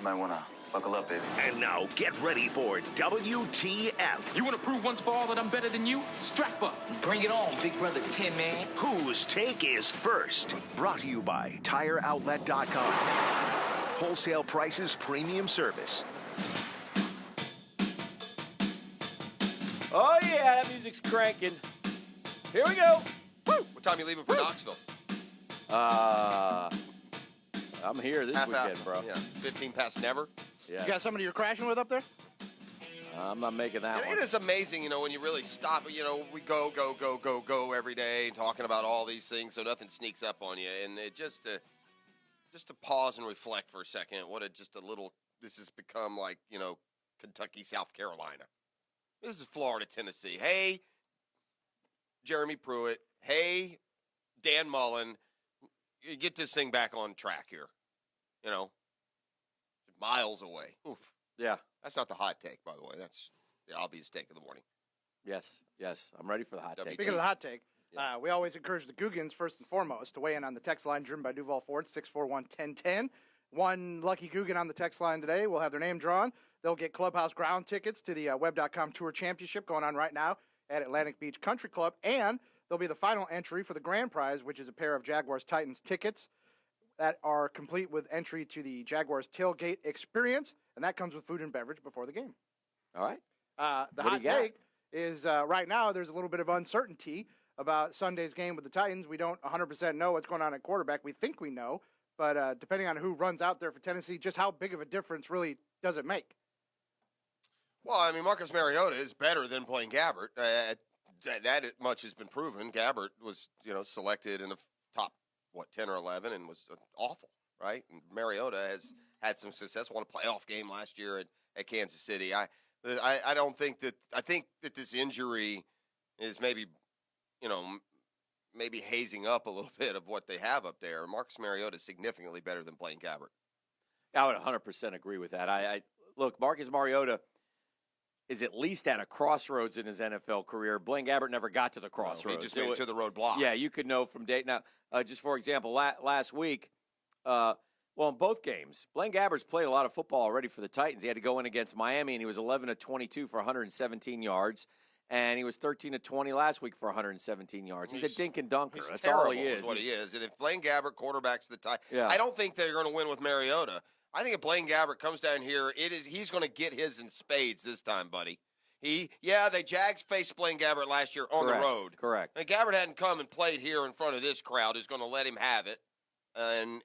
You might want to buckle up, baby. And now get ready for WTF. You want to prove once for all that I'm better than you? Strap up. Bring it on, Big Brother Tin Man. Whose take is first? Brought to you by TireOutlet.com. Wholesale prices, premium service. Oh, yeah, that music's cranking. Here we go. Woo! What time are you leaving for Knoxville? I'm here this weekend, bro. Yeah, 15 past never. Yes. You got somebody you're crashing with up there? I'm not making that one. It is amazing, when you really stop. We go every day talking about all these things, so nothing sneaks up on you. And it just to pause and reflect for a second, this has become like, Kentucky, South Carolina. This is Florida, Tennessee. Hey, Jeremy Pruitt. Hey, Dan Mullen. You get this thing back on track here. Miles away. Oof. Yeah. That's not the hot take, by the way. That's the obvious take of the morning. Yes. I'm ready for the hot take. Speaking of the hot take, we always encourage the Googans, first and foremost, to weigh in on the text line driven by Duval Ford, 641-1010. One lucky Googan on the text line today will have their name drawn. They'll get Clubhouse ground tickets to the Web.com Tour Championship going on right now at Atlantic Beach Country Club. And they'll be the final entry for the grand prize, which is a pair of Jaguars Titans tickets that are complete with entry to the Jaguars tailgate experience. And that comes with food and beverage before the game. All right. The hot take is right now there's a little bit of uncertainty about Sunday's game with the Titans. We don't 100% know what's going on at quarterback. We think we know. But depending on who runs out there for Tennessee, just how big of a difference really does it make? Well, Marcus Mariota is better than Blaine Gabbert. That much has been proven. Gabbert was, selected in the top, 10 or 11 and was awful, right? And Mariota has had some success, won a playoff game last year at Kansas City. I think that this injury is maybe hazing up a little bit of what they have up there. Marcus Mariota is significantly better than Blaine Gabbert. I would 100% agree with that. Look, Marcus Mariota is at least at a crossroads in his NFL career. Blaine Gabbert never got to the crossroads. No, he just made it to the roadblock. Yeah, you could know from date. Now, just for example, last week, in both games, Blaine Gabbert's played a lot of football already for the Titans. He had to go in against Miami, and he was 11 of 22 for 117 yards. And he was 13 of 20 last week for 117 yards. He's a dink and dunker. That's all he is. That's what he is. And if Blaine Gabbert quarterbacks the Titans, yeah. I don't think they're going to win with Mariota. I think if Blaine Gabbert comes down here, he's going to get his in spades this time, buddy. The Jags faced Blaine Gabbert last year on the road. Correct. And Gabbert hadn't come and played here in front of this crowd who's going to let him have it. And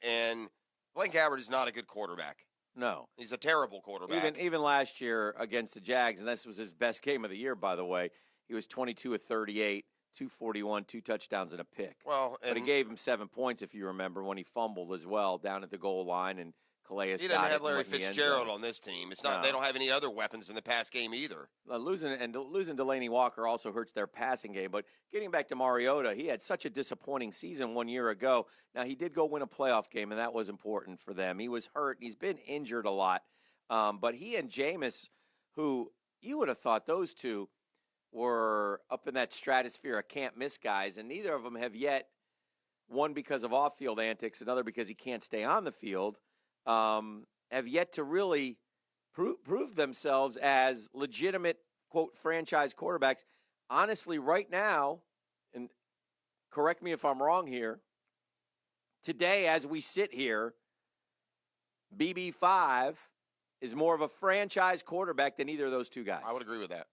Blaine Gabbert is not a good quarterback. No. He's a terrible quarterback. Even last year against the Jags, and this was his best game of the year, by the way, he was 22 of 38, 241, 2 touchdowns and a pick. But he gave him 7 points, if you remember, when he fumbled as well down at the goal line, and Calais he doesn't have Larry Fitzgerald on this team. It's not. No. They don't have any other weapons in the pass game either. Losing Delaney Walker also hurts their passing game. But getting back to Mariota, he had such a disappointing season 1 year ago. Now, he did go win a playoff game, and that was important for them. He was hurt. He's been injured a lot. But he and Jameis, who you would have thought those two were up in that stratosphere of can't-miss guys, and neither of them have yet, one because of off-field antics, another because he can't stay on the field, have yet to really prove themselves as legitimate, quote, franchise quarterbacks. Honestly, right now, and correct me if I'm wrong here, today as we sit here, BB5 is more of a franchise quarterback than either of those two guys. I would agree with that.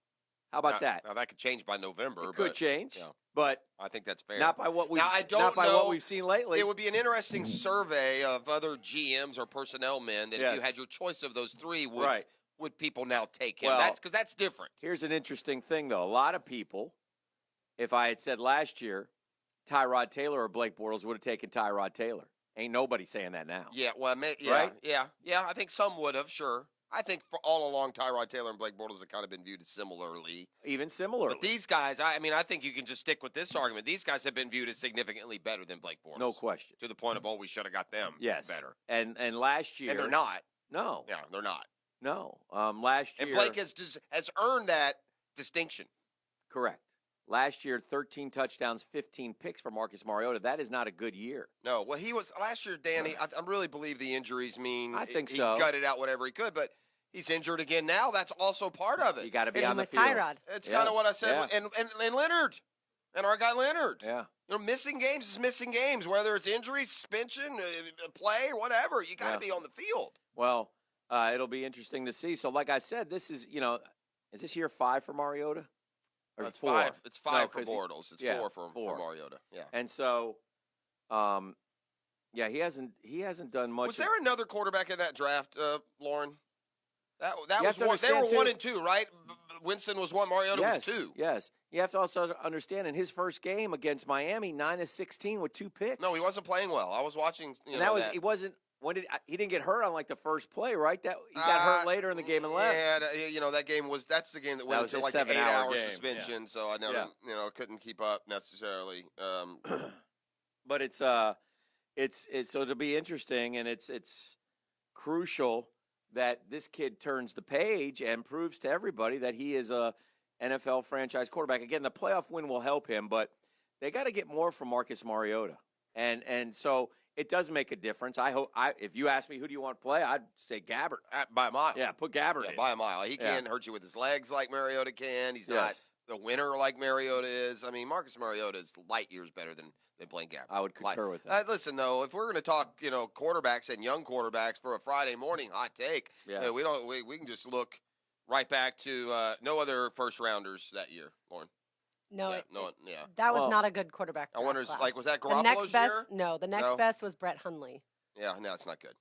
How about that? Now, that could change by November. It could change, but I think that's fair. Not by what we've seen lately. It would be an interesting survey of other GMs or personnel men that if you had your choice of those three, would people now take him? Well, because that's different. Here's an interesting thing, though. A lot of people, if I had said last year, Tyrod Taylor or Blake Bortles would have taken Tyrod Taylor. Ain't nobody saying that now. Yeah, well, right? Yeah. I think some would have, sure. I think for all along, Tyrod Taylor and Blake Bortles have kind of been viewed as similarly. Even similarly. But these guys, I think you can just stick with this argument. These guys have been viewed as significantly better than Blake Bortles. No question. To the point of, we should have got them better. And last year. And they're not. No. Yeah, they're not. No. Last year. And Blake has earned that distinction. Correct. Last year, 13 touchdowns, 15 picks for Marcus Mariota. That is not a good year. No, well, he was last year, Danny. I really believe the injuries mean I think he so. gutted out whatever he could, but he's injured again now. That's also part of it. You got to be It's on the with field. Tyrod. It's kind of what I said, and Leonard, and our guy Leonard. Yeah. Missing games is missing games, whether it's injury, suspension, play, or whatever. You got to be on the field. Well, it'll be interesting to see. So, like I said, this is, is this year 5 for Mariota? Or It's 4? 5. It's 5 No, for 'cause Bortles. It's 4 for Mariota. Yeah. And so, he hasn't done much. Was there another quarterback in that draft, Lauren? That You was have to one. They were understand, 1 too. and 2, right? Winston was 1. Mariota was 2. Yes. You have to also understand, in his first game against Miami, 9 of 16 with 2 picks. No, he wasn't playing well. I was watching. And he wasn't. He didn't get hurt on like the first play, right? That he got hurt later in the game and left. Yeah, that game that's the game that went was into a like the 7-hour 8-hour game, suspension. yeah. So I never, couldn't keep up necessarily. But it's so it'll be interesting, and it's crucial that this kid turns the page and proves to everybody that he is a NFL franchise quarterback. Again, the playoff win will help him, but they got to get more from Marcus Mariota, and so it does make a difference. If you ask me who do you want to play, I'd say Gabbert By a mile. Yeah, put Gabbert in. By a mile. He can't hurt you with his legs like Mariota can. He's not the winner like Mariota is. I mean, Marcus Mariota is light years better than Blaine Gabbert. I would concur with that. Listen, though, if we're going to talk, quarterbacks and young quarterbacks for a Friday morning hot take, we can just look right back to no other first rounders that year, Lauren. No, yeah. That was not a good quarterback. I wonder, class. was that the Garoppolo's next best? year? No, the next best was Brett Hundley. Yeah, no, it's not good.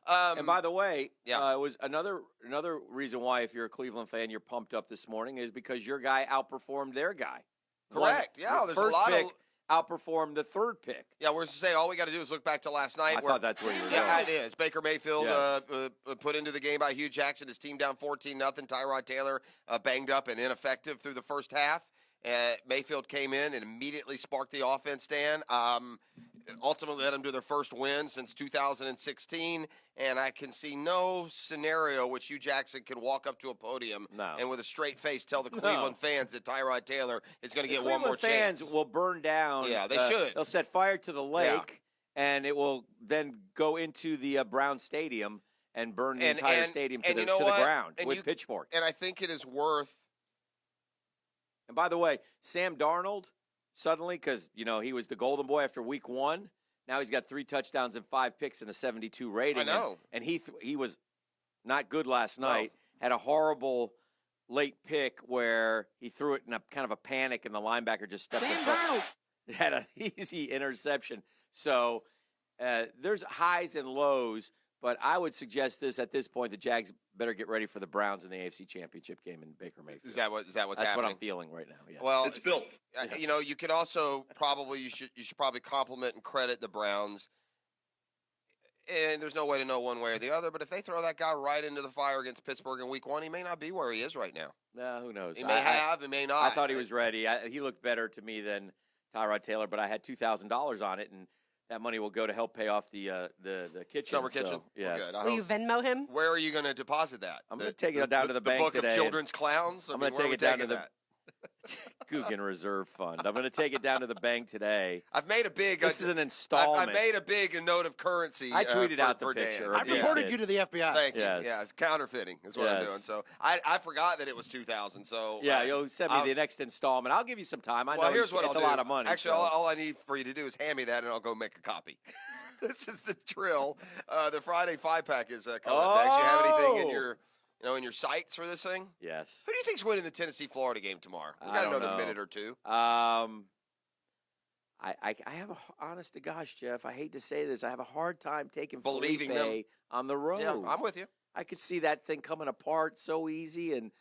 And by the way, it was another reason why, if you're a Cleveland fan, you're pumped up this morning is because your guy outperformed their guy. Correct. There's first a lot pick of outperformed the third pick. Yeah, we're to say all we got to do is look back to last night. I thought that's where you were Yeah, going. it is. Baker Mayfield put into the game by Hugh Jackson. His team down 14-0. Tyrod Taylor banged up and ineffective through the first half. Mayfield came in and immediately sparked the offense, Dan. Ultimately led them to their first win since 2016, and I can see no scenario which Hugh Jackson can walk up to a podium and with a straight face tell the Cleveland fans that Tyrod Taylor is going to get one more chance. Fans will burn down. Yeah, they should. They'll set fire to the lake, and it will then go into the Brown Stadium and burn the entire stadium to the ground with pitchforks. And I think it is worth. And by the way, Sam Darnold, suddenly, because, he was the golden boy after week 1, now he's got 3 touchdowns and 5 picks and a 72 rating. I know. And he was not good last night, had a horrible late pick where he threw it in a kind of a panic and the linebacker just stepped in front. Had an easy interception. So there's highs and lows, but I would suggest this at this point, the Jags better get ready for the Browns in the AFC Championship game in Baker Mayfield. Is that what's happening? That's what I'm feeling right now. Yeah. Well, it's built. You could also probably you should probably compliment and credit the Browns. And there's no way to know one way or the other, but if they throw that guy right into the fire against Pittsburgh in week 1, he may not be where he is right now. No, who knows? He may not. I thought he was ready. He looked better to me than Tyrod Taylor, but I had $2,000 on it, and that money will go to help pay off the kitchen. Summer kitchen? Yes. Will you Venmo him? Where are you going to deposit that? I'm going to take it down to the bank book today. Of children's clowns? I'm going to take it down to the Guggen Reserve Fund. I'm going to take it down to the bank today. I've made a big. This is an installment. I made a big note of currency. I tweeted out the picture. I reported you to the FBI. Thank you. Yes. Yeah, it's counterfeiting is what I'm doing. So I forgot that it was 2,000. So yeah, you'll send me the next installment. I'll give you some time. I know here's what it's I'll a lot of money. Actually, all I need for you to do is hand me that, and I'll go make a copy. This is the drill. The Friday 5-pack is coming up next. You have anything in your in your sights for this thing? Yes. Who do you think's winning the Tennessee-Florida game tomorrow? We got another minute or two. I have honest to gosh, Jeff, I hate to say this, I have a hard time taking Believing Felipe on the road. Yeah, I'm with you. I could see that thing coming apart so easy, and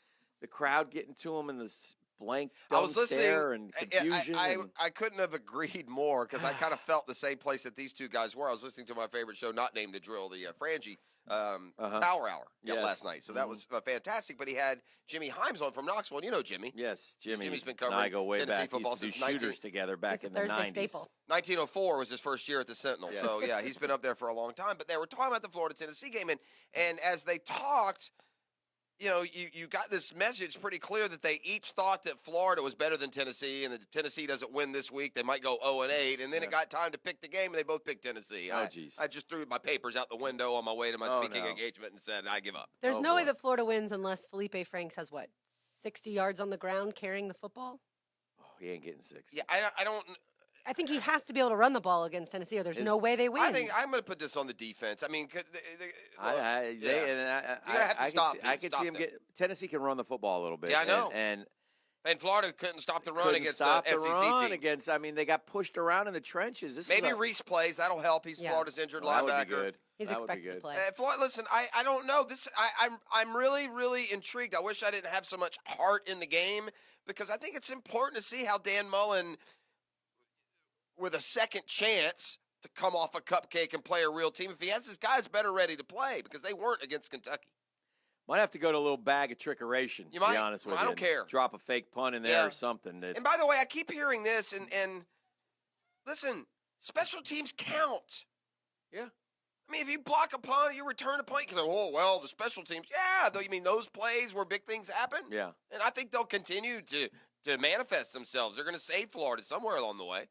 the crowd getting to him, and this blank stare and confusion. I couldn't have agreed more because I kind of felt the same place that these two guys were. I was listening to my favorite show, not named The Drill, the Frangie Power Hour last night. So that was fantastic. But he had Jimmy Himes on from Knoxville. And you know Jimmy. Yes, Jimmy. Jimmy's been covering and I go way Tennessee back. football He used to since do shooters together back in the 90s. Staple. 1904 was his first year at the Sentinel. Yes. So, yeah, he's been up there for a long time. But they were talking about the Florida-Tennessee game. And as they talked, you got this message pretty clear that they each thought that Florida was better than Tennessee, and that Tennessee doesn't win this week, they might go 0-8, and then it got time to pick the game, and they both picked Tennessee. Oh, jeez. I just threw my papers out the window on my way to my speaking engagement and said, I give up. There's no way that Florida wins unless Felipe Franks has, 60 yards on the ground carrying the football? Oh, he ain't getting 60. Yeah, I don't. I think he has to be able to run the ball against Tennessee, or there's no way they win. I think I'm going to put this on the defense. I mean, you gotta have to stop. I could see him get. Tennessee can run the football a little bit. Yeah, I know. And Florida couldn't stop the run against the SEC team. Against. I mean, they got pushed around in the trenches. Maybe Reese plays. That'll help. He's Florida's injured linebacker. That would be good. He's expected to play. Florida, listen, I don't know. I'm really, really intrigued. I wish I didn't have so much heart in the game, because I think it's important to see how Dan Mullen, with a second chance to come off a cupcake and play a real team, if he has his guys better ready to play, because they weren't against Kentucky. Might have to go to a little bag of trickeration, to be honest with you. I don't care. Drop a fake punt in there or something. And by the way, I keep hearing this, and listen, special teams count. Yeah. I mean, if you block a punt, you return a punt, you can say, oh, well, the special teams. Yeah, though, you mean those plays where big things happen? Yeah. And I think they'll continue to manifest themselves. They're going to save Florida somewhere along the way.